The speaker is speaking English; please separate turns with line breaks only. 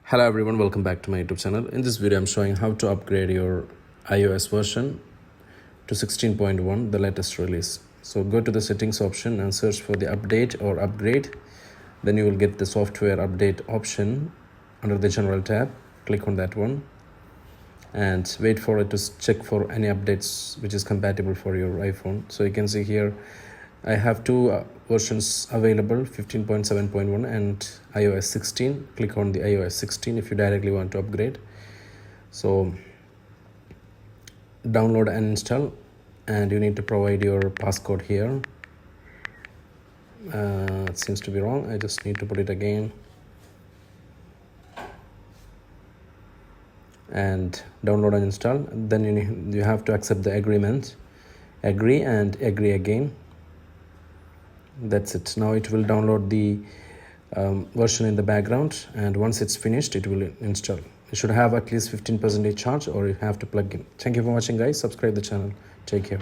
Hello everyone, welcome back to my YouTube channel. In this video I'm showing how to upgrade your iOS version to 16.1, the latest release. So go to the settings option and search for the update or upgrade. Then you will get the software update option under the general tab. Click on that one and wait for it to check for any updates which is compatible for your iPhone. So you can see here I have two versions available, 15.7.1 and iOS 16. Click on the iOS 16 if you directly want to upgrade. So download and install, and you need to provide your passcode here. It seems to be wrong. I just need to put it again. And download and install. Then you have to accept the agreement. Agree and agree again. That's it. Now it will download the version in the background, and once it's finished it will install. You should have at least 15% charge, or you have to plug in. Thank you for watching guys. Subscribe the channel. Take care.